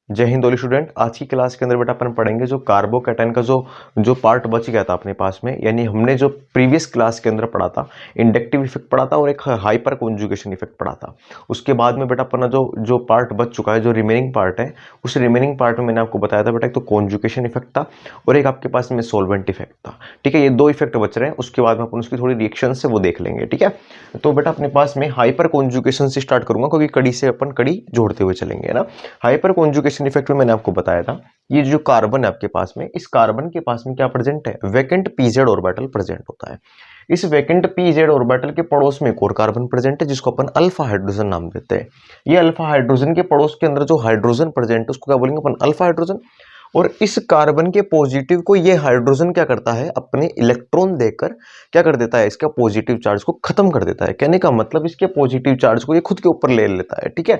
जय हिंद ओली स्टूडेंट। आज की क्लास के अंदर बेटा अपन पढ़ेंगे जो कार्बोकैटायन का जो पार्ट बच गया था अपने पास में, यानी हमने जो प्रीवियस क्लास के अंदर पढ़ा था इंडक्टिव इफेक्ट पढ़ा था और एक हाइपर कॉन्जुगेशन इफेक्ट पढ़ा था। उसके बाद में बेटा अपना जो जो पार्ट बच चुका है, जो रिमेनिंग पार्ट है, उस रिमेनिंग पार्ट में मैंने आपको बताया था बेटा एक तो कॉन्जुगेशन इफेक्ट था और एक आपके पास में सोलवेंट इफेक्ट था। ठीक है, ये दो इफेक्ट बच रहे हैं। उसके बाद में अपन उसकी थोड़ी रिएक्शन से वो देख लेंगे। ठीक है, तो बेटा अपने पास में हाइपर कॉन्जुगेशन से स्टार्ट करूंगा क्योंकि कड़ी से अपन कड़ी जोड़ते हुए चलेंगे ना। हाइपर कॉन्जुगेशन इफेक्ट में मैंने आपको बताया था, ये जो कार्बन है आपके पास में, इस कार्बन के पास में क्या प्रेजेंट है, वैकेंट पीजेड ऑर्बिटल प्रेजेंट होता है। इस वैकेंट पीजेड ऑर्बिटल के पड़ोस में एक और कार्बन प्रेजेंट है जिसको अपन अल्फा हाइड्रोजन नाम देते हैं। ये अल्फा हाइड्रोजन के पड़ोस के अंदर जो हाइड्रोजन प्रेजेंट है उसको क्या बोलेंगे अपन, अल्फा हाइड्रोजन। और इस कार्बन के पॉजिटिव को ये हाइड्रोजन क्या करता है, अपने इलेक्ट्रॉन देकर क्या कर देता है, इसका पॉजिटिव चार्ज को खत्म कर देता है। कहने का मतलब इसके पॉजिटिव चार्ज को ये खुद के ऊपर ले लेता है। ठीक है,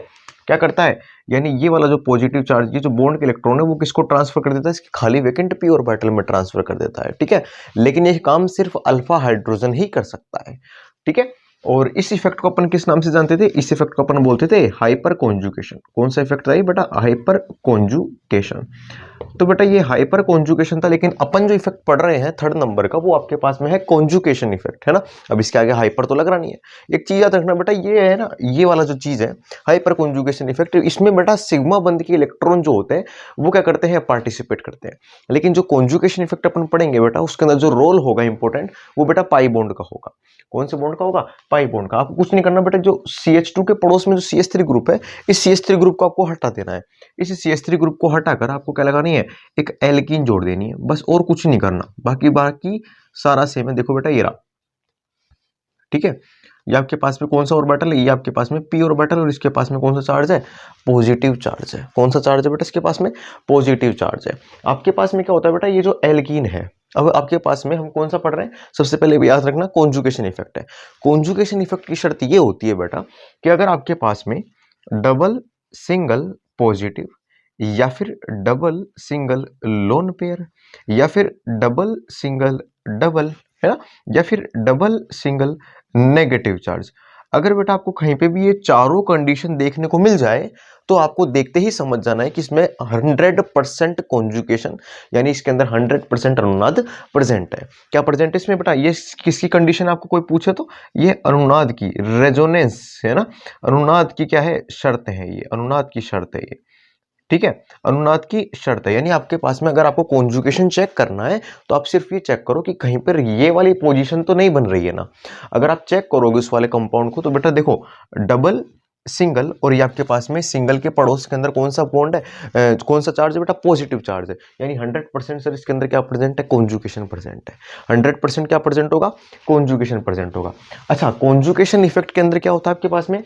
क्या करता है, यानी ये वाला जो पॉजिटिव चार्ज, ये जो बॉन्ड के इलेक्ट्रॉन है वो किसको ट्रांसफर कर देता है, इसकी खाली वैकेंट पी ऑर्बिटल में ट्रांसफर कर देता है। ठीक है, लेकिन ये काम सिर्फ अल्फा हाइड्रोजन ही कर सकता है। ठीक है, और इस इफेक्ट को अपन किस नाम से जानते थे, इस इफेक्ट को अपन बोलते थे हाइपर कॉन्जुगेशन। कौन सा इफेक्ट था ये बेटा, हाइपर कॉन्जुगेशन। तो बेटा ये हाइपर कॉन्जुगेशन था, लेकिन अपन जो इफेक्ट पढ़ रहे हैं थर्ड नंबर का, वो आपके पास में है कॉन्जुगेशन इफेक्ट, है ना। अब इसके आगे हाइपर तो लग रहा नहीं है। एक चीज याद रखना बेटा, ये है ना, ये वाला जो चीज है हाइपर कॉन्जुगेशन इफेक्ट, इसमें बेटा सिग्मा बंध के इलेक्ट्रॉन जो होते हैं वो क्या करते हैं, पार्टिसिपेट करते हैं। लेकिन जो कॉन्जुगेशन इफेक्ट अपन पढ़ेंगे बेटा, उसके अंदर जो रोल होगा इंपॉर्टेंट, वो बेटा पाई बॉन्ड का होगा। कौन से बॉन्ड का होगा, पाई बॉन्ड का। आपको कुछ नहीं करना बेटा, जो CH2 के पड़ोस में जो CH3 ग्रुप है, इस CH3 ग्रुप को आपको हटा देना है। इस CH3 ग्रुप को हटाकर आपको क्या लगानी है, एक एल्कीन जोड़ देनी है, बस और कुछ नहीं करना। बाकी बाकी सारा सेम है। देखो बेटा ये रहा। ठीक है, ये आपके पास में कौन सा ऑर्बिटल है, ये आपके पास में पी ऑर्बिटल, और इसके पास में कौन सा चार्ज है, पॉजिटिव चार्ज है। कौन सा चार्ज है बेटा, इसके पास में पॉजिटिव चार्ज है। आपके पास में क्या होता है बेटा, ये जो एल्कीन है, अब आपके पास में हम कौन सा पढ़ रहे हैं, सबसे पहले याद रखना कॉन्जुगेशन इफेक्ट है। कॉन्जुगेशन इफेक्ट की शर्त ये होती है बेटा कि अगर आपके पास में डबल सिंगल पॉजिटिव, या फिर डबल सिंगल लोन पेयर, या फिर डबल सिंगल डबल, है ना, या फिर डबल सिंगल नेगेटिव चार्ज, अगर बेटा आपको कहीं पे भी ये चारों कंडीशन देखने को मिल जाए, तो आपको देखते ही समझ जाना है कि इसमें 100% कॉन्जुगेशन, यानी इसके अंदर 100% अनुनाद प्रेजेंट है। क्या प्रेजेंट है इसमें बेटा, ये किसकी कंडीशन आपको कोई पूछे तो ये अनुनाद की, रेजोनेंस है ना, अनुनाद की क्या है, शर्त है, ये अनुनाद की शर्त है ये। ठीक है, अनुनाद की शर्त है। यानी आपके पास में अगर आपको कॉन्जुगेशन चेक करना है तो आप सिर्फ ये चेक करो कि कहीं पर ये वाली पोजीशन तो नहीं बन रही है ना। अगर आप चेक करोगे उस वाले कंपाउंड को, तो बेटा देखो डबल सिंगल, और ये आपके पास में सिंगल के पड़ोस के अंदर कौन सा बॉन्ड है, कौन सा चार्ज है बेटा, पॉजिटिव चार्ज है। यानी 100% सर इसके अंदर क्या प्रेजेंट है, कॉन्जुगेशन प्रेजेंट है। 100% क्या प्रेजेंट होगा, कॉन्जुगेशन प्रेजेंट होगा। अच्छा, कॉन्जुगेशन इफेक्ट के अंदर क्या होता है आपके पास में,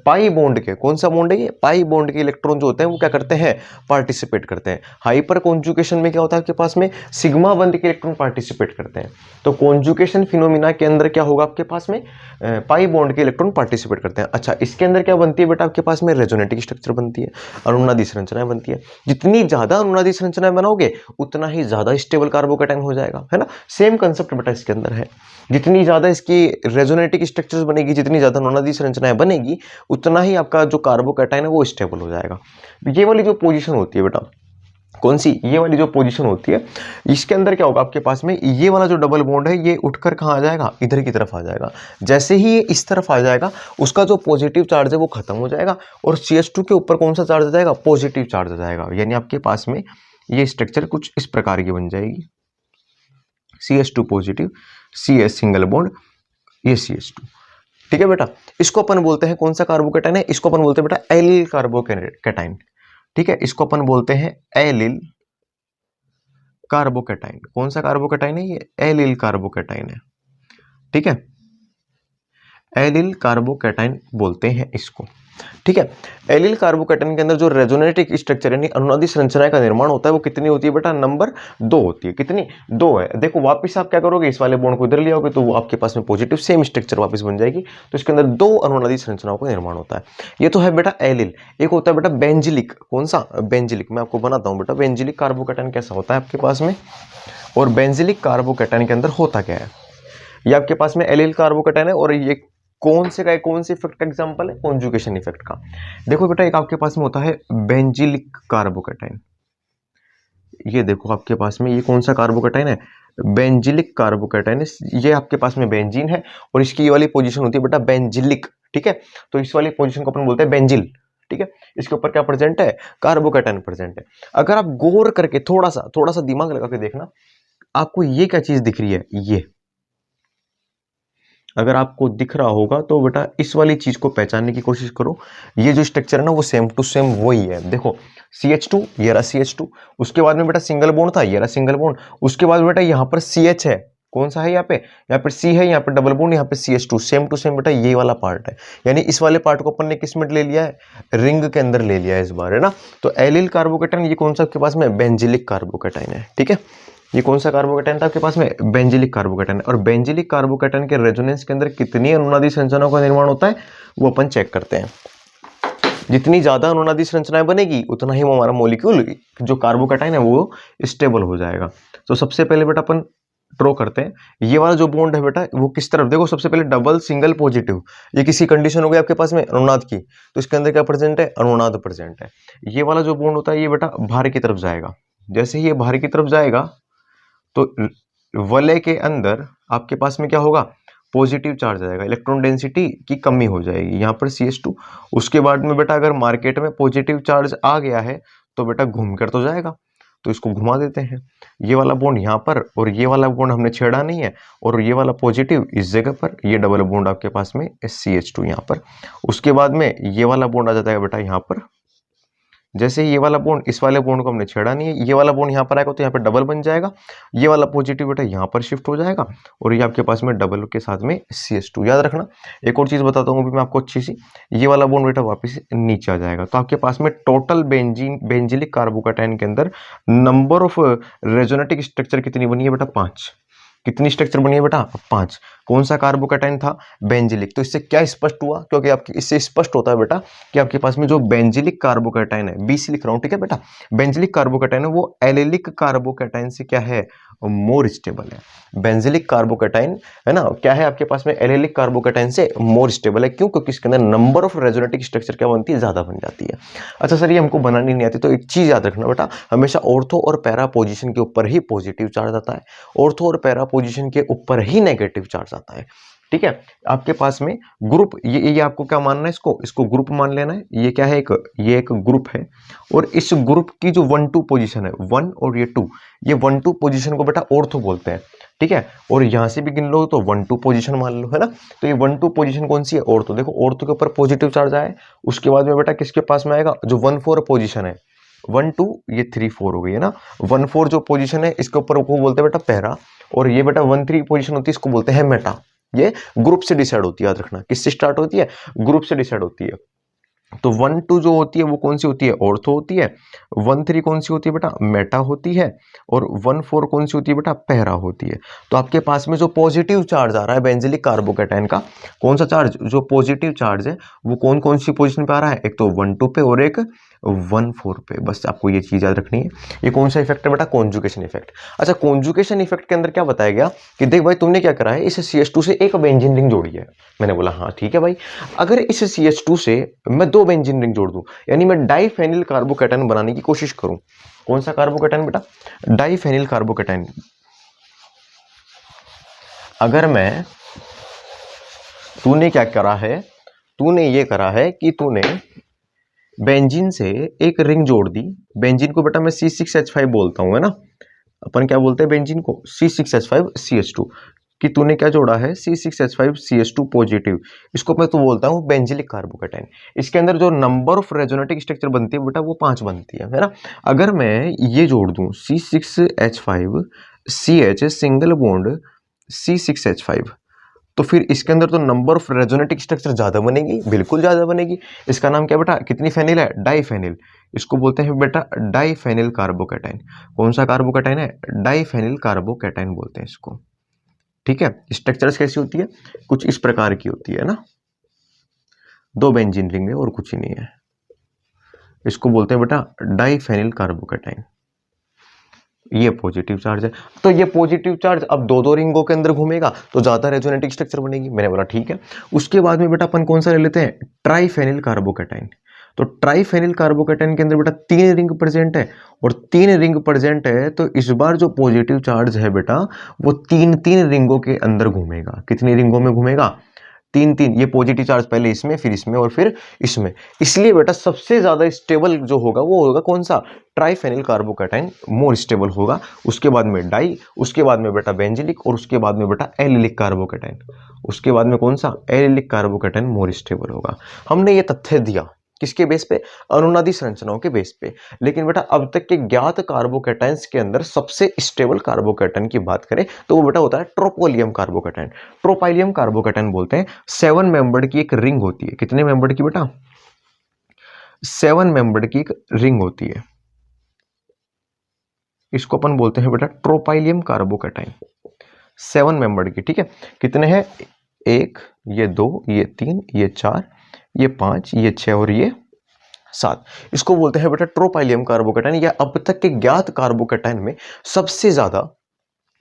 पाई बॉन्ड के, कौन सा बॉन्ड है ये, पाई बॉन्ड के इलेक्ट्रॉन जो होते हैं वो क्या करते हैं, पार्टिसिपेट करते हैं। हाइपर कॉन्जुगेशन में क्या होता है आपके पास में, सिग्मा बंध के इलेक्ट्रॉन पार्टिसिपेट करते हैं। तो कॉन्जुगेशन फिनोमिना के अंदर क्या होगा आपके पास में, पाई बॉन्ड के इलेक्ट्रॉन पार्टिसिपेट करते हैं। अच्छा, इसके अंदर क्या बनती है बेटा आपके पास में, रेजोनेटिक स्ट्रक्चर बनती है, अनुनादी संरचनाएं बनती है। जितनी ज्यादा अनुनादी संरचनाएं बनाओगे उतना ही ज्यादा स्टेबल कार्बोकैटायन हो जाएगा, है ना। सेम कंसेप्ट बेटा इसके अंदर है। जितनी ज्यादा इसकी रेजोनेटिक स्ट्रक्चर्स बनेगी, जितनी ज्यादा अनुनादी संरचनाएं बनेगी, उतना ही आपका जो कार्बोकैटायन है वो स्टेबल हो जाएगा। ये वाली जो पोजीशन होती है बेटा, कौन सी, ये वाली जो पोजीशन होती है, इसके अंदर क्या होगा आपके पास में, ये वाला जो डबल बॉन्ड है ये उठकर कहाँ आ जाएगा, इधर की तरफ आ जाएगा। जैसे ही ये इस तरफ आ जाएगा, उसका जो पॉजिटिव चार्ज है वो खत्म हो जाएगा, और CH2 के ऊपर कौन सा चार्ज आ जाएगा, पॉजिटिव चार्ज आ जाएगा। यानी आपके पास में ये स्ट्रक्चर कुछ इस प्रकार की बन जाएगी, CH2 positive, CS single bond, ये CH2। ठीक है बेटा, इसको अपन बोलते हैं कौन सा कार्बोकैटायन है, इसको अपन बोलते हैं बेटा एलिल कार्बोकैटायन। ठीक है, इसको अपन बोलते हैं एलिल कार्बोकैटायन। कौन सा कार्बोकैटायन है ये, एलिल कार्बोकैटायन है। ठीक है, एलिल कार्बोकैटायन बोलते हैं इसको। ठीक है, एलिल कार्बोकैटायन के अंदर जो रेजोनेटिक स्ट्रक्चर यानी अनुनादी संरचना का निर्माण होता है वो कितनी होती है बेटा, नंबर 2 होती है। कितनी, 2 है। देखो वापस आप क्या करोगे, इस वाले बॉन्ड को इधर ले आओगे तो वो आपके पास में पॉजिटिव सेम स्ट्रक्चर वापस बन जाएगी। तो इसके अंदर 2 अनुनादी संरचनाओं का निर्माण होता है। ये तो है बेटा एलिल। एक होता है बेटा बेंजिलिक। कौन सा, बेंजिलिक। मैं आपको बनाता हूँ बेटा बेंजिलिक कार्बोकैटायन कैसा होता है आपके पास में, और बेंजिलिक कार्बोकैटायन के अंदर होता क्या है। ये आपके पास में एलिल कार्बोकैटायन है, और ये कौन से इफेक्ट का एग्जांपल है? कॉन्जुगेशन इफेक्ट का। देखो बेटा, एक आपके पास में होता है बेंजिलिक कार्बोकेटाइन। ये देखो आपके पास में ये कौन सा कार्बोकेटाइन है? Benzylic carbocation. ये आपके पास में बेंजीन है और इसकी ये वाली पोजीशन होती है बेटा बेंजिलिक, ठीक है। तो इस वाली पोजीशन को अपन बोलते हैं बेंजिल, ठीक है। इसके ऊपर क्या प्रेजेंट है? कार्बोकेटाइन प्रेजेंट है। अगर आप गौर करके थोड़ा सा दिमाग लगा के देखना, आपको ये क्या चीज दिख रही है? ये अगर आपको दिख रहा होगा तो बेटा इस वाली चीज को पहचानने की कोशिश करो। ये जो स्ट्रक्चर है ना वो सेम टू सेम वही है। देखो CH2, ये रहा CH2, उसके बाद में बेटा सिंगल बॉन्ड था, ये रहा सिंगल बॉन्ड, उसके बाद बेटा यहाँ पर CH है। कौन सा है यहाँ पे? यहाँ पे C है, यहाँ पे डबल बॉन्ड, यहाँ पे CH2, सेम टू सेम बेटा ये वाला पार्ट है। यानी इस वाले पार्ट को अपन ने किस में ले लिया है? रिंग के अंदर ले लिया है इस बार, है ना। तो एलिल कार्बोकेटाइन ये कौन सा आपके पास में? बेंजिलिक कार्बोकेटाइन है, ठीक है। ये कौन सा कार्बोकेटाइन था आपके पास में? Benzylic carbocation. और बेंजिलिक कार्बोकेटाइन के रेजोनेंस के अंदर कितनी अनुनादी संरचनाओं का निर्माण होता है वो अपन चेक करते हैं। जितनी ज्यादा अनुनादी संरचनाएं बनेगी उतना ही हमारा मॉलिक्यूल जो कार्बोकेटाइन है वो स्टेबल हो जाएगा। तो सबसे पहले बेटा अपन ड्रॉ करते हैं। ये वाला जो बॉन्ड है बेटा वो किस तरफ? देखो सबसे पहले डबल सिंगल पॉजिटिव, ये किसी कंडीशन हो गई आपके पास में अनुनाद की, तो इसके अंदर क्या प्रेजेंट है? अनुनाद प्रेजेंट है। ये वाला जो बॉन्ड होता है ये बेटा बाहर की तरफ जाएगा। जैसे ही ये बाहर की तरफ जाएगा तो वलय के अंदर आपके पास में क्या होगा? पॉजिटिव चार्ज आएगा, इलेक्ट्रॉन डेंसिटी की कमी हो जाएगी, यहाँ पर CH2। उसके बाद में बेटा अगर मार्केट में पॉजिटिव चार्ज आ गया है तो बेटा घूम कर तो जाएगा, तो इसको घुमा देते हैं। ये वाला बॉन्ड यहाँ पर और ये वाला बॉन्ड हमने छेड़ा नहीं है, और ये वाला पॉजिटिव इस जगह पर, ये डबल बॉन्ड आपके पास में CH2 यहाँ पर। उसके बाद में ये वाला बॉन्ड आ जाता है बेटा यहाँ पर। जैसे ये वाला बॉन्ड, इस वाले बॉन्ड को हमने छेड़ा नहीं है, ये वाला बॉन्ड यहाँ पर आएगा तो यहाँ पर डबल बन जाएगा, ये वाला पॉजिटिव बेटा यहाँ पर शिफ्ट हो जाएगा, और ये आपके पास में डबल के साथ में CH2। याद रखना, एक और चीज बताता हूँ अभी मैं आपको अच्छी सी, ये वाला बॉन्ड बेटा वापस नीचे आ जाएगा। तो आपके पास में टोटल बेंजिलिक कार्बोकेटाइन के अंदर नंबर ऑफ रेजोनेटिक स्ट्रक्चर कितनी बनी है बेटा? 5। कितनी स्ट्रक्चर बनी है बेटा? 5। कौन सा कार्बोकेटाइन था? बेंजिलिक। तो इससे क्या स्पष्ट हुआ? क्योंकि आपकी इससे स्पष्ट होता है बेटा कि आपके पास में जो बेंजिलिक कार्बोकेटाइन है, BC लिख रहा हूं, ठीक है बेटा, बेंजिलिक कार्बोकेटाइन है वो एलिलिक कार्बोकेटाइन से क्या है? मोर स्टेबल है। बेंजिलिक कार्बोकेटाइन है ना, क्या है आपके पास में? एलिलिक कार्बोकेटाइन से मोर स्टेबल है। क्यों? क्योंकि इसके अंदर नंबर ऑफ रेजोनेटिक स्ट्रक्चर क्या बनती है? ज्यादा बन जाती है। अच्छा सर ये हमको बनानी नहीं आती, तो एक चीज याद रखना बेटा, हमेशा ऑर्थो और पैरा पोजीशन के ऊपर ही पॉजिटिव चार्ज आता है, ऑर्थो और पैरा पोजीशन के ऊपर ही नेगेटिव चार्ज आता है, ठीक है। आपके पास में ग्रुप, ये आपको क्या मानना है? इसको ग्रुप मान लेना है। ये क्या है? ये एक ग्रुप है, और इस ग्रुप की जो 1-2 पोजीशन है, 1 और ये 2, ये 1-2 पोजीशन को बेटा ऑर्थो बोलते हैं, ठीक है। और यहां से भी गिन लो तो 1-2 पोजीशन मान लो, है ना। तो ये 1-2 पोजीशन कौन सी है? ऑर्थो। देखो ऑर्थो के ऊपर पॉजिटिव चार्ज आया है, उसके बाद में बेटा किसके पास में आएगा? जो 1-4 पोजीशन है, 1-2, ये 3-4 हो गई है ना। 1-4 जो पोजीशन है इसके ऊपर को बोलते हैं बेटा पैरा, और ये बेटा 1-3 पोजीशन होती है इसको बोलते हैं मेटा। ये ग्रुप से डिसाइड होती है, याद रखना। किससे स्टार्ट होती है? ग्रुप से डिसाइड होती है। तो 1-2 जो होती है वो कौन सी होती है? ऑर्थो होती है। 1-3 कौन सी होती है बेटा? मेटा होती है। और 1-4 कौन सी होती है बेटा? पैरा होती है। तो आपके पास में जो पॉजिटिव चार्ज आ रहा है बेंजिलिक कार्बोकेटाइन का, कौन सा चार्ज? जो पॉजिटिव चार्ज है वो कौन कौन सी पोजीशन पे आ रहा है? एक तो 1-2 पे और एक 1-4 पे। बस आपको ये चीज याद रखनी है। ये कौन सा इफेक्ट है बेटा? Conjugation effect. अच्छा कॉन्जुगेशन इफेक्ट के अंदर क्या बताया गया कि देख भाई तुमने क्या करा है, इस CH2 से एक बेंजीन रिंग जोड़ी है। मैंने बोला हाँ ठीक है भाई, अगर इस CH2 से मैं 2 बेंजीन रिंग जोड़ दूं, यानी मैं डाइफेनिल कार्बोकेटाइन बनाने की कोशिश करूं। कौन सा कार्बोकेटाइन बेटा? Diphenyl carbocation. अगर मैं, तूने क्या करा है? तूने ये करा है कि तूने बेंजीन से एक रिंग जोड़ दी। बेंजीन को बेटा मैं C6H5 बोलता हूं, है ना। अपन क्या बोलते हैं बेंजीन को? C6H5CH2। कि तूने क्या जोड़ा है? C6H5CH2 positive. इसको मैं तो बोलता हूँ बेंजिलिक कार्बोकेटाइन। इसके अंदर जो नंबर ऑफ रेजोनेटिक स्ट्रक्चर बनती है बेटा वो 5 बनती है ना। अगर मैं ये जोड़ दूं C6H5CH सिंगल बॉन्ड C6H5, तो फिर इसके अंदर तो नंबर ऑफ रेजोनेटिक स्ट्रक्चर ज्यादा बनेगी, बिल्कुल ज्यादा बनेगी। इसका नाम क्या बेटा? कितनी फेनिल है? डाइफेनिल। इसको बोलते हैं बेटा डाइफेनिल कार्बोकेटाइन। कौन सा कार्बोकेटाइन है? डाइफेनिल कार्बोकेटाइन बोलते हैं इसको, ठीक है। स्ट्रक्चर्स कैसी होती है? कुछ इस प्रकार की होती है ना, 2 बेंजीन रिंग है और कुछ ही नहीं है। इसको बोलते हैं बेटा डाइफेनिल कार्बोकेटाइन। ये पॉजिटिव चार्ज है। तो ये पॉजिटिव चार्ज अब दो दो रिंगों के अंदर घूमेगा तो ज्यादा रेजोनेटिक स्ट्रक्चर बनेगी। मैंने बोला ठीक है। उसके बाद में बेटा अपन कौन सा ले लेते हैं, ट्राइफेनिल कार्बोकैटाइन। तो ट्राइफेनिल कार्बोकैटाइन के अंदर बेटा 3 रिंग प्रेजेंट है, और 3 रिंग प्रेजेंट है तो इस बार जो पॉजिटिव चार्ज है बेटा वो 3 रिंगों के अंदर घूमेगा। कितनी रिंगों में घूमेगा, 3 ये पॉजिटिव चार्ज पहले इसमें, फिर इसमें और फिर इसमें। इसलिए बेटा सबसे ज्यादा स्टेबल जो होगा वो होगा कौन सा, ट्राइफेनिल कार्बोकैटाइन मोर स्टेबल होगा। उसके बाद में डाई, उसके बाद में बेटा बेंजिलिक, और उसके बाद में बेटा एलिलिक कार्बोकैटाइन। उसके बाद में कौन सा, एलिलिक कार्बोकैटाइन मोर स्टेबल होगा। हमने ये तथ्य दिया किसके बेस पे, अनुनादी संरचनाओं के बेस पे। लेकिन बेटा अब तक के ज्ञात कार्बोकैटाइंस के अंदर सबसे स्टेबल कार्बोकैटाइन की बात करें तो वो बेटा होता है ट्रोपोलियम कार्बोकैटाइन। ट्रोपाइलियम कार्बोकैटाइन बोलते हैं। 7 मेंबर्ड की एक रिंग होती है। कितने मेंबर्ड की बेटा, 7 मेंबर्ड की एक रिंग होती है। इसको अपन बोलते हैं बेटा ट्रोपाइलियम कार्बोकैटाइन। 7 मेंबर्ड की, ठीक है। कितने हैं, 1, ये 2, ये 3, ये 4, ये 5, ये 6 और ये 7। इसको बोलते हैं बेटा ट्रोपाइलियम कार्बोकैटाइन, या अब तक के ज्ञात कार्बोकैटाइन में सबसे ज्यादा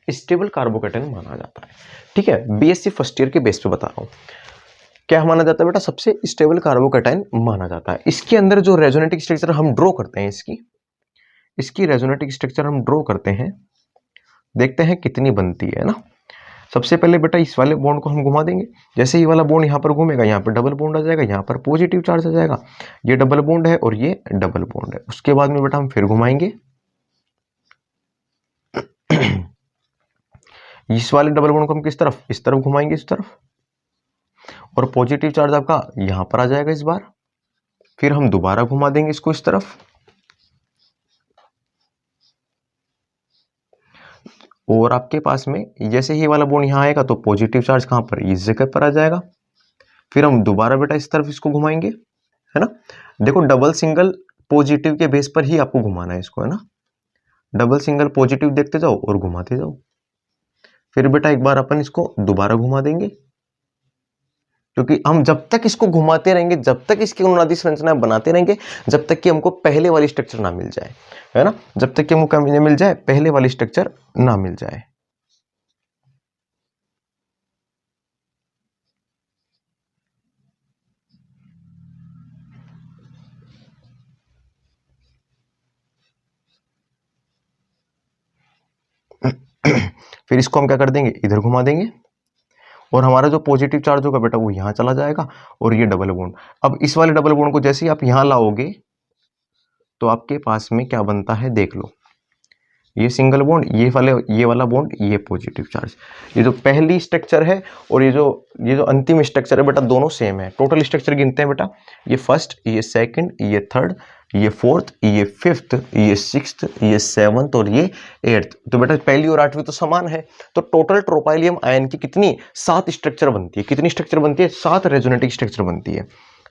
स्टेबल कार्बोकैटाइन माना जाता है। ठीक है, बीएससी फर्स्ट ईयर के बेस पे बता रहा हूं। क्या माना जाता है बेटा, सबसे स्टेबल कार्बोकैटाइन माना जाता है। इसके अंदर जो रेजोनेटिक स्ट्रक्चर हम ड्रॉ करते हैं, इसकी रेजोनेटिक स्ट्रक्चर हम ड्रॉ करते हैं, देखते हैं कितनी बनती है ना। सबसे पहले बेटा इस वाले बॉन्ड को हम घुमा देंगे। जैसे ही वाला बॉन्ड यहाँ पर घूमेगा, यहाँ पर डबल बॉन्ड आ जाएगा, यहाँ पर पॉजिटिव चार्ज आ जाएगा। ये डबल बॉन्ड है और ये डबल बॉन्ड है। उसके बाद में बेटा हम फिर घुमाएंगे, इस वाले डबल बॉन्ड को हम किस तरफ, इस तरफ घुमाएंगे, इस तरफ, और पॉजिटिव चार्ज आपका यहां पर आ जाएगा इस बार। फिर हम दोबारा घुमा देंगे इसको इस तरफ, और आपके पास में जैसे ही वाला बॉन्ड यहां आएगा तो पॉजिटिव चार्ज कहां पर, इस जगह पर आ जाएगा। फिर हम दोबारा बेटा इस तरफ इसको घुमाएंगे, है ना। देखो डबल सिंगल पॉजिटिव के बेस पर ही आपको घुमाना है इसको, है ना। डबल सिंगल पॉजिटिव देखते जाओ और घुमाते जाओ। फिर बेटा एक बार अपन इसको दोबारा घुमा देंगे, क्योंकि हम जब तक इसको घुमाते रहेंगे, जब तक इसकी अनुनादी संरचना बनाते रहेंगे, जब तक कि हमको पहले वाली स्ट्रक्चर ना मिल जाए, है ना। जब तक कि हमको क्या मिल जाए, पहले वाली स्ट्रक्चर ना मिल जाए। फिर इसको हम क्या कर देंगे, इधर घुमा देंगे, और हमारा जो पॉजिटिव चार्ज होगा बेटा वो यहां चला जाएगा, और ये डबल बॉन्ड। अब इस वाले डबल बॉन्ड को जैसे ही आप यहां लाओगे तो आपके पास में क्या बनता है, देख लो। ये सिंगल बॉन्ड, ये वाला बॉन्ड, ये पॉजिटिव चार्ज। ये जो पहली स्ट्रक्चर है और ये जो अंतिम स्ट्रक्चर है बेटा, दोनों सेम है। टोटल स्ट्रक्चर गिनते हैं बेटा, ये फर्स्ट, ये सेकंड, ये थर्ड, ये फोर्थ, ये फिफ्थ, ये सिक्स्थ, ये सेवंथ और ये एट्थ। तो बेटा पहली और आठवीं तो समान है। तो टोटल ट्रोपाइलियम आयन की कितनी, 7 स्ट्रक्चर बनती है। कितनी स्ट्रक्चर बनती है, 7 रेजोनेटिक स्ट्रक्चर बनती है।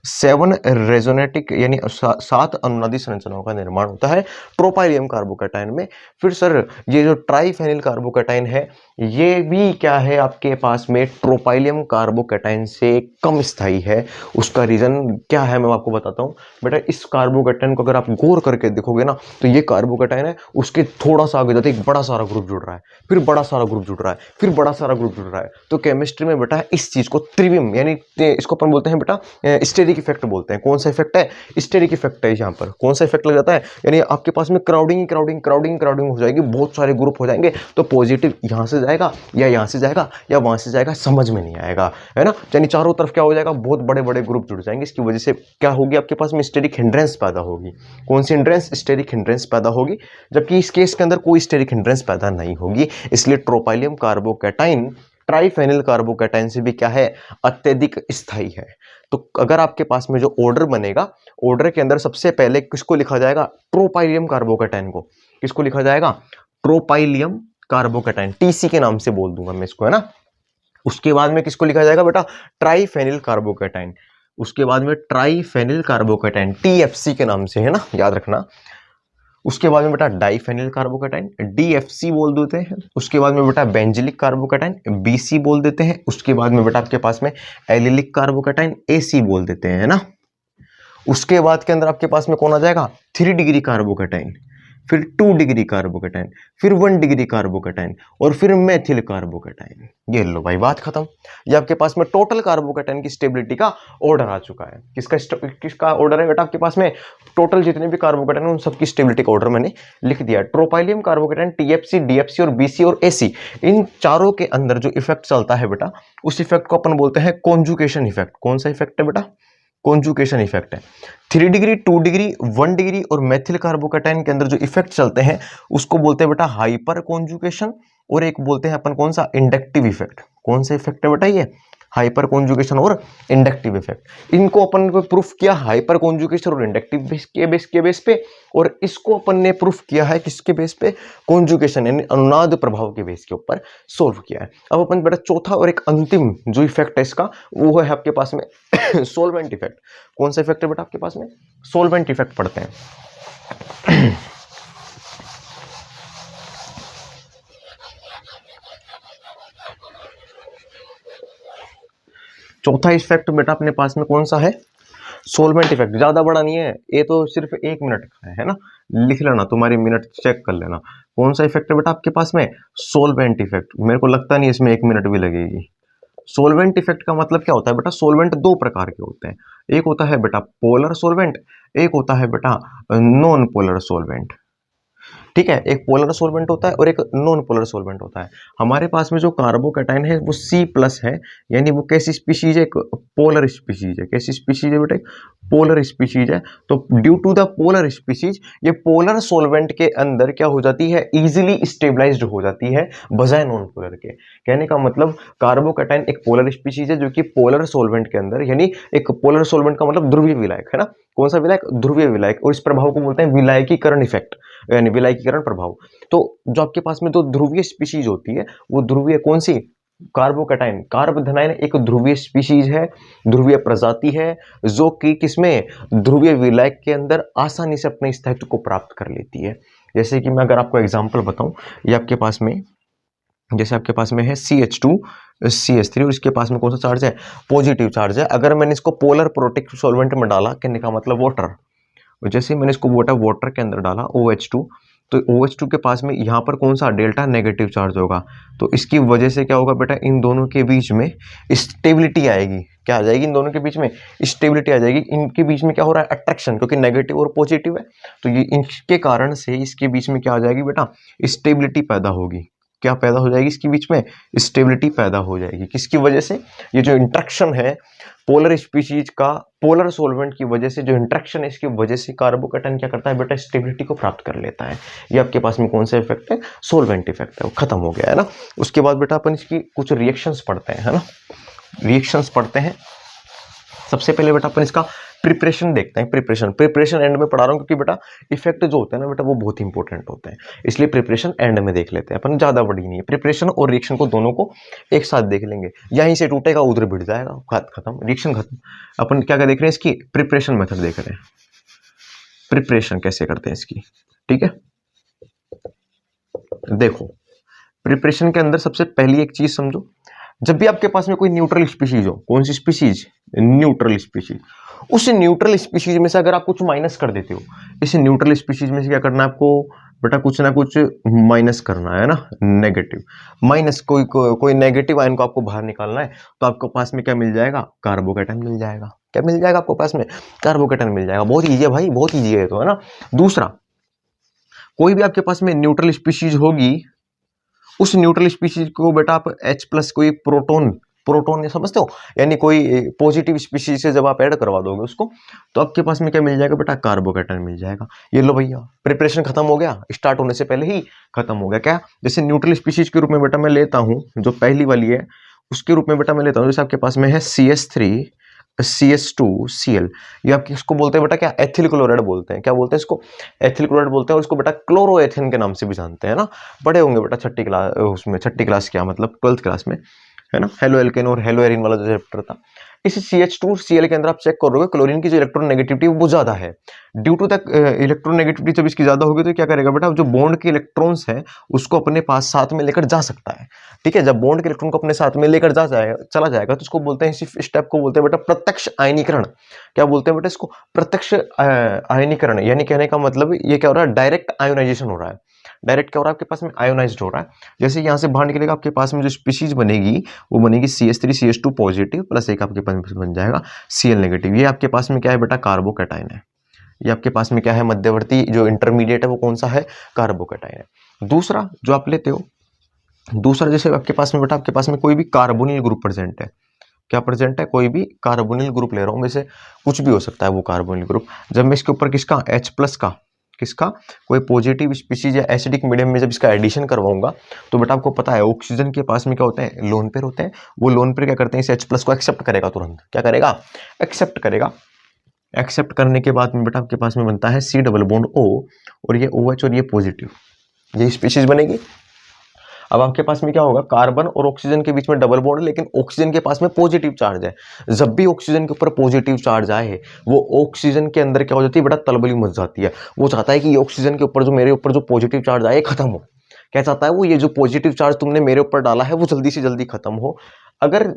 7 रेजोनेटिक यानी 7 अनुनादी संरचनाओं का निर्माण होता है ट्रोपाइलियम कार्बोकैटाइन में। फिर सर ये जो ट्राइफेनिल कार्बोकैटाइन है, ये भी क्या है आपके पास में, ट्रोपाइलियम कार्बोकैटाइन से कम स्थायी है। उसका रीजन क्या है मैं आपको बताता हूँ बेटा। इस कार्बोकैटाइन को अगर आप गौर करके देखोगे ना, तो ये कार्बोकैटाइन है, उसके थोड़ा सा आगे जाते एक बड़ा सारा ग्रुप जुड़ रहा है, फिर बड़ा सारा ग्रुप जुड़ रहा है, फिर बड़ा सारा ग्रुप जुड़ रहा है। तो केमिस्ट्री में बेटा इस चीज को त्रिविम यानी इसको अपन बोलते हैं बेटा स्टेरिक इफेक्ट बोलते हैं। कौन सा इफेक्ट है, स्टेरिक इफेक्ट है। यहाँ पर कौन सा इफेक्ट लग जाता है, यानी आपके पास में क्राउडिंग हो जाएगी, बहुत सारे ग्रुप हो जाएंगे। तो पॉजिटिव यहाँ से जाएगा या यहाँ से जाएगा या वहां से जाएगा, समझ में नहीं आएगा, है ना। यानी चारों तरफ क्या हो जाएगा, बहुत बड़े बड़े ग्रुप जुड़ जाएंगे। इसकी वजह से क्या होगी, आपके पास में स्टेरिक हिंड्रेंस पैदा होगी। कौन सी हिंड्रेंस, स्टेरिक हिंड्रेंस पैदा होगी। जबकि इस केस के अंदर कोई स्टेरिक हिंड्रेंस पैदा नहीं होगी। इसलिए ट्रोपाइलियम कार्बोकैटाइन ट्राइफेनिल कार्बोकैटाइन से भी क्या है, अत्यधिक स्थायी है। तो अगर आपके पास में जो ऑर्डर बनेगा, ऑर्डर के अंदर सबसे पहले किसको लिखा जाएगा, ट्रोपाइलियम कार्बोकैटाइन को। किसको लिखा जाएगा, ट्रोपाइलियम कार्बोकैटाइन, टीसी के नाम से बोल दूंगा मैं इसको, है ना। उसके बाद में किसको लिखा जाएगा बेटा, ट्राइफेनिल कार्बोकैटाइन। उसके बाद में ट्राइफेनिल कार्बोकैटाइन, टीएफसी के नाम से, है ना, याद रखना। उसके बाद में बेटा डाइफेनिल कार्बोकैटाइन, डीएफसी बोल देते हैं। उसके बाद में बेटा बेंजिलिक कार्बोकैटाइन, बीसी बोल देते हैं। उसके बाद में बेटा आपके पास में एलिलिक कार्बोकैटाइन, एसी बोल देते हैं, है ना। उसके बाद के अंदर आपके पास में कौन आ जाएगा, 3 डिग्री कार्बोकैटाइन। फिर 2 डिग्री कार्बोकेटाइन, फिर 1 डिग्री कार्बोकेटाइन और फिर मेथिल कार्बोकेटाइन। ये लो भाई बात खत्म। ये आपके पास में टोटल कार्बोकेटाइन की स्टेबिलिटी का ऑर्डर आ चुका है। किसका ऑर्डर है बेटा आपके पास में? टोटल जितने भी कार्बोकेटाइन उन सबकी स्टेबिलिटी का ऑर्डर मैंने लिख दिया। ट्रोपाइलियम कार्बोकेटाइन टीएफसी, डीएफसी और बीसी और एसी, इन चारों के अंदर जो इफेक्ट चलता है बेटा, उस इफेक्ट को अपन बोलते हैं कॉन्जुगेशन इफेक्ट। कौन सा इफेक्ट है बेटा? कॉन्जुगेशन इफेक्ट है। 3 डिग्री, 2 डिग्री, 1 डिग्री और मेथिल कार्बोकेटाइन के अंदर जो इफेक्ट चलते हैं उसको बोलते हैं बेटा हाइपर कॉन्जुगेशन, और एक बोलते हैं अपन कौन सा? Inductive effect. कौन सा इफेक्ट है बेटा? ये हाइपर कॉन्जुगेशन और इंडक्टिव इफेक्ट। इनको अपन ने प्रूफ किया हाइपर कॉन्जुगेशन और इंडक्टिव के बेस पे, और इसको अपन ने प्रूफ किया है किसके बेस पे? कॉन्जुगेशन यानी अनुनाद प्रभाव के बेस के ऊपर सोल्व किया है। अब अपन बेटा चौथा और एक अंतिम जो इफेक्ट है इसका, वो है आपके पास में सोलवेंट इफेक्ट। कौन सा इफेक्ट है बेटा आपके पास में? सोलवेंट इफेक्ट पढ़ते हैं। चौथा इफेक्ट बेटा अपने पास में कौन सा है? Solvent effect. ज्यादा बड़ा नहीं है ये, तो सिर्फ 1 मिनट का है ना, लिख लेना, तुम्हारी मिनट चेक कर लेना। कौन सा इफेक्ट है बेटा आपके पास में? Solvent effect. मेरे को लगता नहीं इसमें 1 मिनट भी लगेगी। सोलवेंट इफेक्ट का मतलब क्या होता है बेटा? सोलवेंट 2 प्रकार के होते हैं। एक होता है बेटा पोलर सोलवेंट, एक होता है बेटा नॉन पोलर सोलवेंट। ठीक है, एक पोलर सोलवेंट होता है और एक नॉन पोलर सोलवेंट होता है। हमारे पास में जो कार्बोकेटाइन है वो C+ है, यानी वो कैसी स्पीशीज है? एक पोलर स्पीशीज है। कैसी स्पीशीज है बेटा? पोलर स्पीशीज है। तो due to the polar species ये पोलर सोलवेंट के अंदर क्या हो जाती है? इजीली स्टेबलाइज्ड हो जाती है बजाय नॉन पोलर के। कहने का मतलब कार्बोकेटाइन एक पोलर स्पीशीज है जो कि पोलर सोलवेंट के अंदर, यानी एक पोलर सोलवेंट का मतलब ध्रुवीय विलायक है ना। कौन सा विलायक? ध्रुवीय विलायक। और इस प्रभाव को बोलते हैं विलायकीकरण इफेक्ट, यानी विलायकीकरण प्रभाव। तो जो आपके पास में 2 ध्रुवीय स्पीशीज होती है वो ध्रुवीय कौन सी? कार्बोकेटाइन। कार्बोधनाइन एक ध्रुवीय स्पीशीज है, ध्रुवीय प्रजाति है, जो कि किसमें? ध्रुवीय विलायक के अंदर आसानी से अपने स्थायित्व को प्राप्त कर लेती है। जैसे कि मैं अगर आपको एग्जांपल बताऊं, ये आपके पास में जैसे आपके पास में है CH2 CH3 और इसके पास में कौन सा चार्ज है? पॉजिटिव चार्ज है। अगर मैंने इसको पोलर प्रोटेक्टिव सॉल्वेंट में डाला, कहने का मतलब वाटर, जैसे मैंने इसको वाटर के अंदर डाला OH2, तो OH2 के पास में यहाँ पर कौन सा? डेल्टा नेगेटिव चार्ज होगा। तो इसकी वजह से क्या होगा बेटा? इन दोनों के बीच में स्टेबिलिटी आएगी। क्या आ जाएगी? इन दोनों के बीच में स्टेबिलिटी आ जाएगी। इनके बीच में क्या हो रहा है? अट्रैक्शन, क्योंकि नेगेटिव और पॉजिटिव है, तो ये इनके कारण से इसके बीच में क्या आ जाएगी बेटा? स्टेबिलिटी पैदा होगी। क्या पैदा हो जाएगी? इसके बीच में स्टेबिलिटी पैदा हो जाएगी। किसकी वजह से? ये जो इंट्रैक्शन है पोलर स्पीशीज का पोलर सोलवेंट की वजह से, जो इंट्रैक्शन है इसकी वजह से कार्बोकेटाइन क्या करता है बेटा? स्टेबिलिटी को प्राप्त कर लेता है। ये आपके पास में कौन सा इफेक्ट है? सोलवेंट इफेक्ट है। वो खत्म हो गया है ना। उसके बाद बेटा अपन इसकी कुछ रिएक्शंस पढ़ते हैं, है ना। रिएक्शंस पढ़ते हैं। सबसे पहले बेटा अपन इसका प्रिपरेशन देखते हैं। प्रिपरेशन एंड में पढ़ा रहा हूँ, क्योंकि बेटा इफेक्ट जो होते हैं ना बेटा वो बहुत इंपॉर्टेंट होते हैं, इसलिए प्रिपरेशन एंड में देख लेते हैं अपन। ज्यादा बड़ी नहीं है, प्रिपरेशन और रिएक्शन को दोनों को एक साथ देख लेंगे। यहीं से टूटेगा उधर भिड़ जाएगा, खत्म, रिएक्शन खत्म। अपन क्या क्या देख रहे हैं? इसकी प्रिपरेशन मेथड देख रहे हैं, प्रिपरेशन कैसे करते हैं इसकी। ठीक है, देखो प्रिपरेशन के अंदर सबसे पहली एक चीज समझो, जब भी आपके पास में कोई न्यूट्रल स्पीशीज हो, कौन सी स्पीशीज? Neutral species. उस न्यूट्रल स्पीशीज में से अगर आप कुछ माइनस कर देते हो, इस न्यूट्रल स्पीशीज में से क्या करना है आपको बेटा? कुछ ना कुछ माइनस करना है ना, नेगेटिव माइनस। कोई नेगेटिव आयन को आपको बाहर निकालना है, तो आपके पास में क्या मिल जाएगा? कार्बोकेटाइन मिल जाएगा। क्या मिल जाएगा आपको पास में? कार्बोकेटाइन मिल जाएगा। बहुत ईजी है भाई, बहुत ईजी है तो, है ना। दूसरा, कोई भी आपके पास में न्यूट्रल स्पीशीज होगी, उस न्यूट्रल स्पीशीज को बेटा आप H+ कोई प्रोटोन समझते हो, यानी कोई पॉजिटिव स्पीशीज से जब आप ऐड करवा दोगे उसको, तो आपके पास में क्या मिल जाएगा बेटा? कार्बोकेटाइन मिल जाएगा। ये लो भैया, प्रिपरेशन खत्म हो गया, स्टार्ट होने से पहले ही खत्म हो गया। क्या? जैसे न्यूट्रल स्पीशीज के रूप में बेटा मैं लेता हूं, जो पहली वाली है उसके रूप में बेटा मैं लेता हूं, जैसे आपके पास में है CH3 CH2Cl। ये आपके इसको बोलते हैं बेटा क्या? एथिल क्लोराइड बोलते हैं। क्या बोलते हैं इसको? एथिल क्लोराइड बोलते हैं। और इसको बेटा क्लोरोएथेन के नाम से भी जानते हैं ना, पढ़े होंगे बेटा छठी क्लास, उसमें छठी क्लास क्या मतलब 12th क्लास में, है ना, हेलो एल्केन और हेलो एरिन वाला जो चैप्टर था। इस CH2Cl के अंदर आप चेक करोगे क्लोरीन की जो इलेक्ट्रोनेगेटिविटी वो ज्यादा है। ड्यू टू द इलेक्ट्रोनेगेटिविटी जब इसकी ज्यादा होगी तो क्या करेगा बेटा, जो बॉन्ड के इलेक्ट्रॉन्स है उसको अपने पास साथ में लेकर जा सकता है। ठीक है, जब बॉन्ड के इलेक्ट्रॉन को अपने साथ में लेकर चला जाएगा तो इसको बोलते हैं, इसी स्टेप को बोलते हैं बेटा प्रत्यक्ष आयनीकरण। क्या बोलते हैं बेटा इसको, प्रत्यक्ष आयनीकरण। यानी कहने का मतलब ये क्या हो रहा है, डायरेक्ट आयोनाइजेशन हो रहा है। डायरेक्ट क्या हो रहा है आपके पास में, आयोनाइज्ड हो रहा है। जैसे यहाँ से बाहर निकलेगा आपके पास में जो स्पीशीज बनेगी वो बनेगी CH3CH2 पॉजिटिव प्लस एक आपके पास बन जाएगा Cl नेगेटिव। ये आपके पास में क्या है बेटा, कार्बोकैटायन है। ये आपके पास में क्या है, मध्यवर्ती जो इंटरमीडिएट है वो कौन सा है, कार्बोकैटायन है। दूसरा जो आप लेते हो, दूसरा जैसे आपके पास में बेटा, आपके पास में कोई भी कार्बोनिल ग्रुप प्रेजेंट है। क्या प्रेजेंट है, कोई भी कार्बोनिल ग्रुप ले रहा हूं, वैसे कुछ भी हो सकता है वो कार्बोनिल ग्रुप। जब मैं इसके ऊपर किसका, H+ का, किसका, कोई पॉजिटिव स्पीशीज या एसिडिक मीडियम में जब इसका एडिशन करवाऊंगा तो बेटा आपको पता है ऑक्सीजन के पास में क्या होते हैं, लोन पेयर होते हैं। वो लोन पेयर क्या करते हैं, इस H+ को एक्सेप्ट करेगा, तुरंत क्या करेगा, एक्सेप्ट करेगा। एक्सेप्ट करने के बाद में बेटा आपके पास में बनता है C+O और ये OH और ये पॉजिटिव, ये स्पीशीज बनेगी। अब आपके पास में क्या होगा, कार्बन और ऑक्सीजन के बीच में डबल बॉन्ड है, लेकिन ऑक्सीजन के पास में पॉजिटिव चार्ज है। जब भी ऑक्सीजन के ऊपर पॉजिटिव चार्ज आए, वो ऑक्सीजन के अंदर क्या हो जाती है बेटा, तलबली मच जाती है। वो चाहता है कि ये ऑक्सीजन के ऊपर जो मेरे ऊपर जो पॉजिटिव चार्ज आए खत्म हो। क्या चाहता है वो, ये जो पॉजिटिव चार्ज तुमने मेरे ऊपर डाला है वो जल्दी से जल्दी खत्म हो। अगर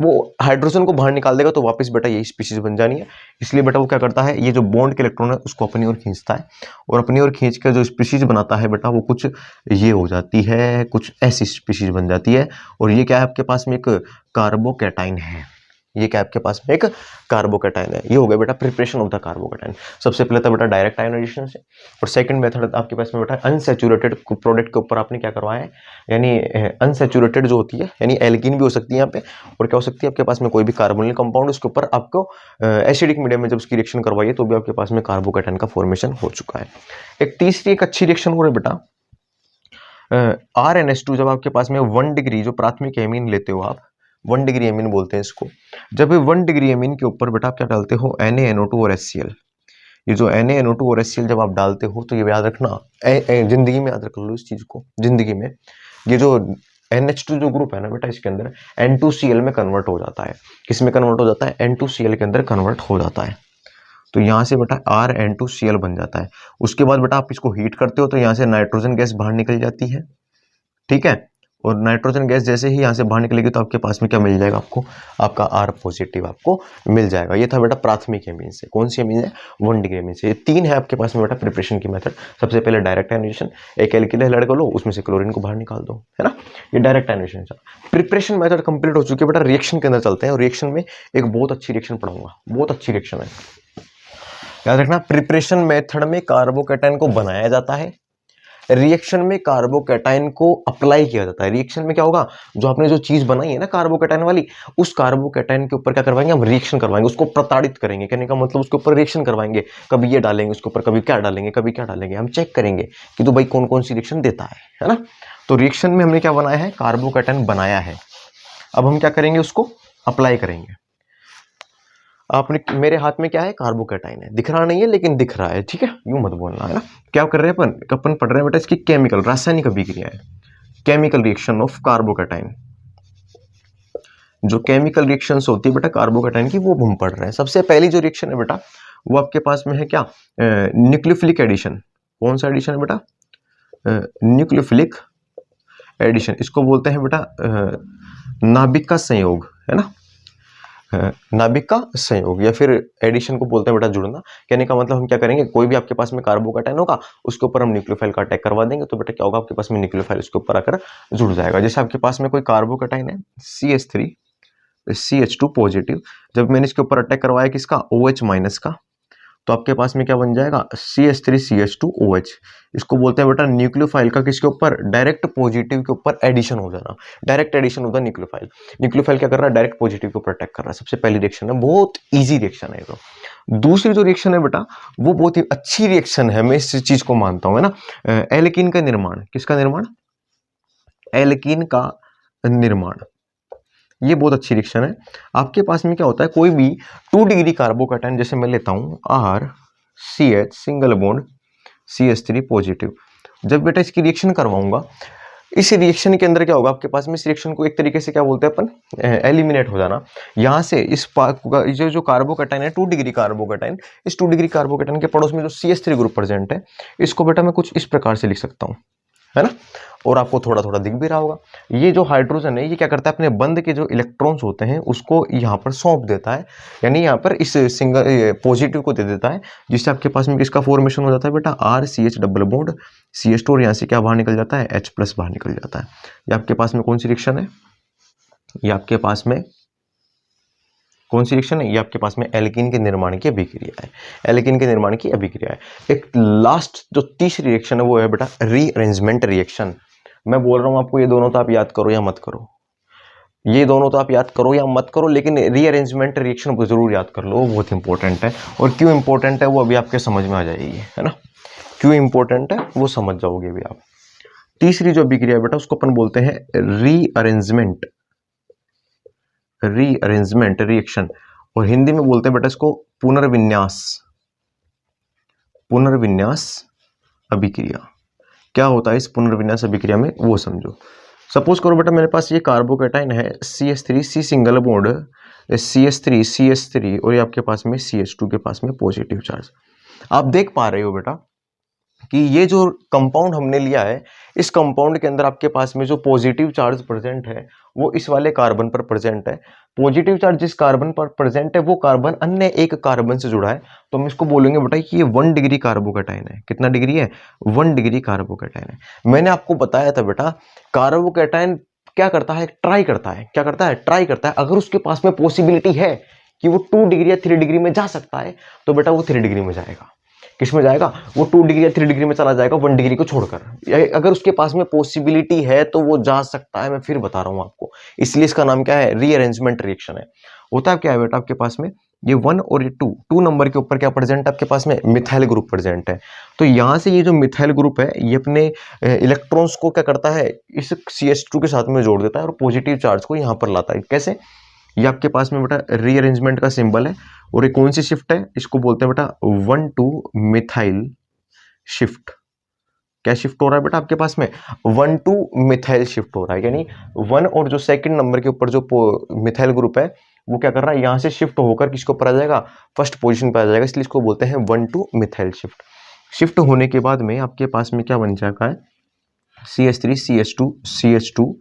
वो हाइड्रोजन को बाहर निकाल देगा तो वापस बेटा यही स्पीशीज बन जानी है। इसलिए बेटा वो क्या करता है, ये जो बॉन्ड के इलेक्ट्रॉन है उसको अपनी ओर खींचता है, और अपनी ओर खींच कर जो स्पीशीज बनाता है बेटा वो कुछ ये हो जाती है, कुछ ऐसी स्पीशीज बन जाती है। और ये क्या है आपके पास में, एक कार्बोकैटायन है। ये क्या आपके पास में एक कार्बोकैटायन है। ये हो गया बेटा प्रिपरेशन ऑफ द कार्बोकैटायन। सबसे पहले था बेटा डायरेक्ट आयोनाइजेशन से, और सेकंड मेथड आपके पास में बेटा अनसैचुरेटेड प्रोडक्ट के ऊपर आपने क्या करवाया है, यानी अनसैचुरेटेड जो होती है, यानी एल्कीन भी हो सकती है यहाँ पे, और क्या हो सकती है आपके पास में कोई भी कार्बोनिल कंपाउंड, उसके ऊपर आपको एसिडिक मीडियम में जब उसकी रिएक्शन करवाइए तो भी आपके पास में कार्बोकैटायन का फॉर्मेशन हो चुका है। एक तीसरी एक अच्छी रिएक्शन हो रही है बेटा, RnH2। जब आपके पास में 1 डिग्री जो प्राथमिक एमीन लेते हो आप, 1 डिग्री एमीन बोलते हैं इसको। जब 1 डिग्री एमीन के ऊपर बेटा आप क्या डालते हो, NaNO2 और HCl। ये जो NaNO2 और HCl जब आप डालते हो तो ये याद रखना, जिंदगी में याद रख लो इस चीज को, जिंदगी में ये जो NH2 जो ग्रुप है ना बेटा, इसके अंदर N2Cl में कन्वर्ट हो जाता है। किस में कन्वर्ट हो जाता है, N2Cl के अंदर कन्वर्ट हो जाता है। तो यहाँ से बेटा RN2Cl बन जाता है। उसके बाद बेटा आप इसको हीट करते हो तो यहाँ से नाइट्रोजन गैस बाहर निकल जाती है। ठीक है, और नाइट्रोजन गैस जैसे ही यहाँ से बाहर निकलेगी तो आपके पास में क्या मिल जाएगा आपको, आपका R पॉजिटिव आपको मिल जाएगा। ये था बेटा प्राथमिक एमीन से। कौन सी एमीन है, 1 डिग्री एमीन से। ये 3 है आपके पास में बेटा प्रिपरेशन की मेथड। सबसे पहले डायरेक्ट आयोनाइजेशन, एक एल्किल है लड़का लो, उसमें से क्लोरीन को बाहर निकाल दो, है ना, ये direct ionisation. Preparation method complete हो चुकी है बेटा। रिएक्शन के अंदर चलते हैं, और रिएक्शन में एक बहुत अच्छी रिएक्शन पढ़ाऊंगा, बहुत अच्छी रिएक्शन है, याद रखना। प्रिपरेशन मेथड में कार्बोकैटायन को बनाया जाता है, रिएक्शन में कार्बोकैटायन को अप्लाई किया जाता है। रिएक्शन में क्या होगा, जो आपने जो चीज बनाई है ना कार्बोकैटायन वाली, उस कार्बोकैटायन के ऊपर क्या करवाएंगे हम, रिएक्शन करवाएंगे, उसको प्रताड़ित करेंगे। कहने का मतलब उसके ऊपर रिएक्शन करवाएंगे, कभी ये डालेंगे उसके ऊपर, कभी क्या डालेंगे, कभी क्या डालेंगे, हम चेक करेंगे कि तो भाई कौन कौन सी रिएक्शन देता है ना। तो रिएक्शन में हमने क्या बनाया है, कार्बोकैटायन बनाया है। अब हम क्या करेंगे, उसको अप्लाई करेंगे। आपने, मेरे हाथ में क्या है, कार्बोकैटायन है, दिख रहा नहीं है लेकिन दिख रहा है, ठीक है, यूं मत बोलना, है ना। क्या कर रहे हैं अपन पढ़ रहे हैं बेटा इसकी केमिकल, रासायनिक अभिक्रिया है, केमिकल रिएक्शन ऑफ कार्बोकैटायन। जो केमिकल रिएक्शंस होती है बेटा कार्बोकैटायन की, वो हम पढ़ रहे हैं। सबसे पहली जो रिएक्शन है बेटा वो आपके पास में है क्या, न्यूक्लियोफिलिक एडिशन। कौन सा एडिशन है बेटा, न्यूक्लियोफिलिक एडिशन। इसको बोलते हैं बेटा नाभिक का संयोग, है ना, नाभिक का संयोग, या फिर एडिशन को बोलते हैं बेटा जुड़ना। कहने का मतलब हम क्या करेंगे, कोई भी आपके पास में कार्बोकैटायन होगा उसके ऊपर हम न्यूक्लियोफाइल का अटैक करवा देंगे, तो बेटा क्या होगा, आपके पास में न्यूक्लियोफाइल उसके ऊपर आकर जुड़ जाएगा। जैसे आपके पास में कोई कार्बोकैटायन है CH3 CH2 पॉजिटिव, जब मैंने इसके ऊपर अटैक करवाया किसका, OH माइनस का, तो आपके पास में क्या बन जाएगा, CH3 CH2 OH। इसको बोलते हैं बेटा न्यूक्लियोफाइल का किसके ऊपर, डायरेक्ट पॉजिटिव के ऊपर एडिशन हो जाना, डायरेक्ट एडिशन होता है न्यूक्लियोफाइल। न्यूक्लियोफाइल क्या कर रहा है, डायरेक्ट पॉजिटिव के ऊपर अटैक कर रहा है। सबसे पहली रिएक्शन है, बहुत इजी रिएक्शन है। तो दूसरी जो रिएक्शन है बेटा वो बहुत ही अच्छी रिएक्शन है, मैं इस चीज को मानता हूं, है ना। एल्कीन का निर्माण, किसका निर्माण, एल्कीन का निर्माण, ये बहुत अच्छी रिएक्शन है। आपके पास में क्या होता है, कोई भी 2 डिग्री कार्बोकैटायन, जैसे मैं लेता हूं RCH single bond CH3 positive, जब बेटा इसकी रिएक्शन करवाऊंगा इस रिएक्शन के अंदर क्या होगा आपके पास में, इस रिएक्शन को एक तरीके से क्या बोलते हैं अपन, एलिमिनेट हो जाना। यहाँ से इस जो कार्बोकैटायन है 2 डिग्री कार्बोकैटायन, इस 2 डिग्री कार्बोकैटायन के पड़ोस में जो CH3 ग्रुप प्रेजेंट है, इसको बेटा मैं कुछ इस प्रकार से लिख सकता हूँ, है ना। और आपको थोड़ा थोड़ा दिख भी रहा होगा, ये जो हाइड्रोजन है ये क्या करता है, अपने बंध के जो इलेक्ट्रॉन्स होते हैं उसको यहाँ पर सौंप देता है, यानी यहाँ पर इस सिंगल पॉजिटिव को दे देता है, जिससे आपके पास में किसका फॉर्मेशन हो जाता है बेटा, RCH डबल बॉन्ड CH2, और यहाँ से क्या बाहर निकल जाता है, H+ बाहर निकल जाता है। ये आपके पास में कौन सी रिएक्शन है, ये आपके पास में कौन सी रिएक्शन है, ये आपके पास में एल्कीन के निर्माण की अभिक्रिया है, एल्कीन के निर्माण की अभिक्रिया है। एक लास्ट जो तीसरी रिएक्शन है वो है बेटा रीअरेंजमेंट रिएक्शन। मैं बोल रहा हूं आपको ये दोनों तो आप याद करो या मत करो, ये दोनों तो आप याद करो या मत करो, लेकिन रीअरेंजमेंट रिएक्शन को जरूर याद कर लो, वो बहुत इंपॉर्टेंट है। और क्यों इंपॉर्टेंट है वो अभी आपके समझ में आ जाएगी, है ना, क्यों इंपॉर्टेंट है वो समझ जाओगे अभी आप। तीसरी जो अभिक्रिया है बेटा उसको अपन बोलते हैं रीअरेंजमेंट रिएक्शन, और हिंदी में बोलते हैं बेटा इसको पुनर्विन्यास अभिक्रिया। क्या होता है इस पुनर्विन्यास अभिक्रिया में वो समझो। सपोज करो बेटा मेरे पास ये कार्बोकैटायन है CH3 C single bond CH3 और ये आपके पास में CH2 के पास में पॉजिटिव चार्ज। आप देख पा रहे हो बेटा कि ये जो कंपाउंड हमने लिया है, इस कंपाउंड के अंदर आपके पास में जो पॉजिटिव चार्ज प्रेजेंट है वो इस वाले कार्बन पर प्रेजेंट है। पॉजिटिव चार्ज जिस कार्बन पर प्रेजेंट है वो कार्बन अन्य एक कार्बन से जुड़ा है, तो हम इसको बोलेंगे बेटा कि ये 1 डिग्री कार्बोकैटायन है। कितना डिग्री है, 1 डिग्री कार्बोकैटायन है। मैंने आपको बताया था बेटा कार्बोकैटायन क्या करता है, ट्राई करता है। क्या करता है, ट्राई करता है। अगर उसके पास में पॉसिबिलिटी है कि वो 2 डिग्री या 3 डिग्री में जा सकता है तो बेटा वो 3 डिग्री में जाएगा। किस में जाएगा, वो 2 डिग्री या 3 डिग्री में चला जाएगा 1 डिग्री को छोड़कर। अगर उसके पास में पॉसिबिलिटी है तो वो जा सकता है, मैं फिर बता रहा हूं आपको, इसलिए इसका नाम क्या है, रीअरेंजमेंट रिएक्शन है। होता है क्या है बेटा आपके पास में, ये 1 और ये 2 नंबर के ऊपर क्या प्रेजेंट है आपके पास में, मिथाइल ग्रुप प्रेजेंट है। तो यहां से ये जो मिथाइल ग्रुप है ये अपने इलेक्ट्रॉन्स को क्या करता है, इस CH2 के साथ में जोड़ देता है और पॉजिटिव चार्ज को यहां पर लाता है। कैसे, ये आपके पास में बेटा रीअरेंजमेंट का सिंबल है, और ये कौन सी शिफ्ट है, इसको बोलते हैं बेटा 1,2 मिथाइल शिफ्ट। क्या शिफ्ट हो रहा है बेटा आपके पास में, 1,2 मिथाइल शिफ्ट हो रहा है, यानी 1 और जो सेकंड नंबर के ऊपर जो मिथाइल ग्रुप है वो क्या कर रहा है, यहां से शिफ्ट होकर किसको पर आ जाएगा, फर्स्ट पोजीशन पर आ जाएगा, इसलिए इसको बोलते हैं 1,2 मिथाइल शिफ्ट। शिफ्ट होने के बाद में आपके पास में क्या बन जाएगा है, CH3 CH2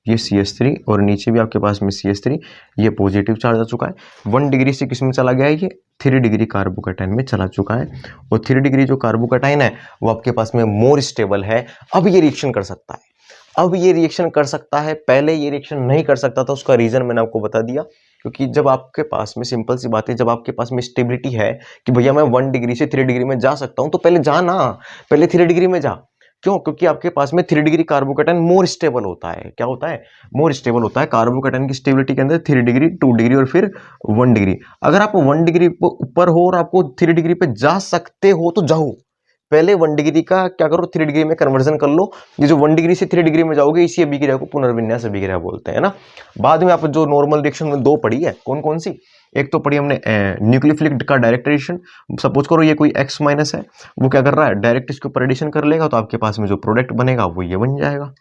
ये CH3 और नीचे भी आपके पास में CH3, ये पॉजिटिव चार्ज आ चुका है। 1 डिग्री से किस में चला गया है, ये 3 डिग्री कार्बोकैटायन में चला चुका है, और 3 डिग्री जो कार्बोकैटायन है वो आपके पास में मोर स्टेबल है। अब ये रिएक्शन कर सकता है, अब ये रिएक्शन कर सकता है, पहले ये रिएक्शन नहीं कर सकता था। उसका रीजन मैंने आपको बता दिया, क्योंकि जब आपके पास में, सिंपल सी बात है, जब आपके पास में स्टेबिलिटी है कि भैया मैं 1 डिग्री से 3 डिग्री में जा सकता हूं, तो पहले जा ना, पहले 3 डिग्री में जा। क्यों, क्योंकि आपके पास में 3 डिग्री कार्बोकैटायन मोर स्टेबल होता है। क्या होता है, मोर स्टेबल होता है। कार्बोकैटायन की स्टेबिलिटी के अंदर 3 डिग्री, 2 डिग्री और फिर 1 डिग्री। अगर आप 1 डिग्री ऊपर हो और आपको 3 डिग्री पे जा सकते हो तो जाओ, पहले 1 डिग्री का क्या करो, 3 डिग्री में कन्वर्जन कर लो। ये जो 1 डिग्री से 3 डिग्री में जाओगे, इसी अभिक्रिया को पुनर्विन्यास अभिक्रिया बोलते हैं ना। बाद में आप जो नॉर्मल रिएक्शन में 2 पढ़ी है, कौन कौन सी, एक तो पढ़ी हमने न्यूक्लियोफिलिक का डायरेक्ट एडिशन। सपोज करो ये कोई X माइनस है, वो क्या कर रहा है, डायरेक्ट इसके ऊपर एडिशन कर लेगा, तो आपके पास में जो प्रोडक्ट बनेगा वो ये बन जाएगा,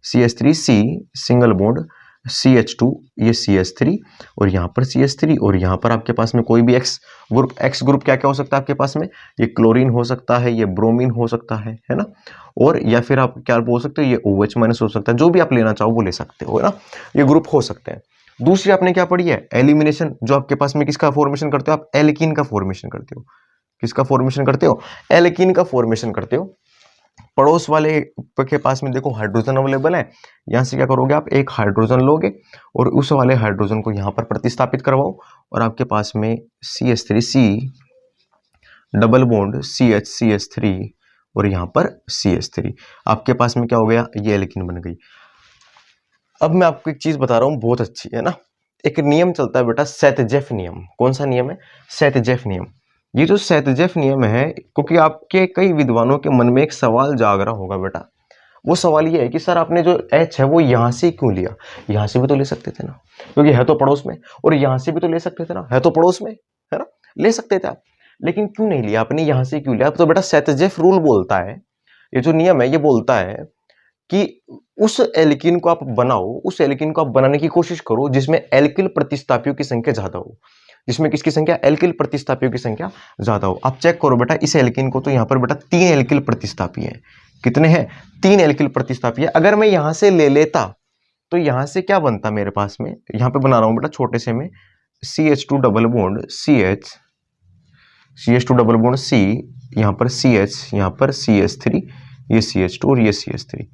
CH3C सिंगल बॉन्ड CH2, ये CH3 और यहाँ पर CH3, और यहाँ पर आपके पास में कोई भी X ग्रुप क्या क्या हो सकता है आपके पास में, ये क्लोरीन हो सकता है, ये ब्रोमीन हो सकता है ना, और या फिर आप क्या बोल सकते हो, ये OH माइनस हो सकता है। जो भी आप लेना चाहो वो ले सकते हो, है ना, ये ग्रुप हो सकते हैं। दूसरी आपने क्या पढ़ी है, एलिमिनेशन, जो आपके पास में किसका फॉर्मेशन करते हो आप, एल्कीन का फॉर्मेशन करते हो। किसका फॉर्मेशन करते हो, एल्कीन का फॉर्मेशन करते हो। पड़ोस वाले के पास में देखो हाइड्रोजन अवेलेबल है, यहां से क्या करोगे आप, एक हाइड्रोजन लोगे और उस वाले हाइड्रोजन को यहां पर प्रतिस्थापित करवाओ, और आपके पास में CH3C डबल बॉन्ड CH3 और यहां पर CH3, आपके पास में क्या हो गया, ये एल्कीन बन गई। अब मैं आपको एक चीज बता रहा हूं, बहुत अच्छी है ना, एक नियम चलता है बेटा, सेतजेफ नियम। कौन सा नियम है, सेतजेफ नियम। ये जो सेतजेफ नियम है, क्योंकि आपके कई विद्वानों के मन में एक सवाल जाग रहा होगा बेटा, वो सवाल ये है कि सर आपने जो H है वो यहां से क्यों लिया, यहां से भी तो ले सकते थे ना, क्योंकि है तो पड़ोस में, और यहां से भी तो ले सकते थे ना, है तो पड़ोस में, है ना, ले सकते थे आप, लेकिन क्यों नहीं लिया आपने, यहां से क्यों लिया। तो बेटा सेतजेफ रूल बोलता है, ये जो नियम है ये बोलता है कि उस एल्कीन को आप बनाओ, उस एल्कीन को आप बनाने की कोशिश करो जिसमें एल्किल प्रतिस्थापियों की संख्या ज्यादा हो, जिसमें किसकी संख्या, एल्किल प्रतिस्थापियों की संख्या ज्यादा हो। आप चेक करो बेटा इस एल्कीन को, तो यहां पर बेटा 3 एल्किल प्रतिस्थापी हैं। कितने हैं? 3 एल्किल प्रतिस्थापी है। अगर मैं यहां से ले लेता तो यहां से क्या बनता मेरे पास में, यहां पे बना रहा हूं बेटा छोटे से में, CH2 double bond CH, CH2 double bond C, यहां पर CH, यहां पर CH3, ये CH2 और ये CH3।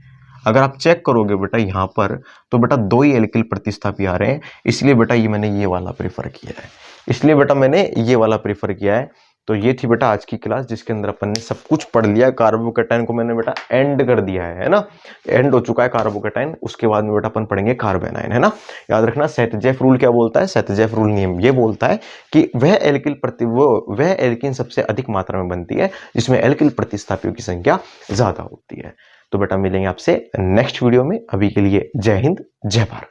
अगर आप चेक करोगे बेटा यहां पर, तो बेटा 2 ही एल्किल प्रतिस्थापी आ रहे हैं, इसलिए बेटा ये मैंने ये वाला प्रेफर किया है, इसलिए बेटा मैंने ये वाला प्रेफर किया है। तो ये थी बेटा आज की क्लास जिसके अंदर अपन ने सब कुछ पढ़ लिया। कार्बोकैटायन को मैंने बेटा एंड कर दिया है ना, एंड हो चुका है कार्बोकैटायन। उसके बाद में बेटा अपन पढ़ेंगे कार्बेनाइन, है ना। याद रखना सेटजेफ रूल क्या बोलता है, सेटजेफ रूल नियम ये बोलता है कि वह एल्किन सबसे अधिक मात्रा में बनती है जिसमें एल्किल प्रतिस्थापियों की संख्या ज्यादा होती है। तो बेटा मिलेंगे आपसे नेक्स्ट वीडियो में, अभी के लिए जय हिंद जय भारत।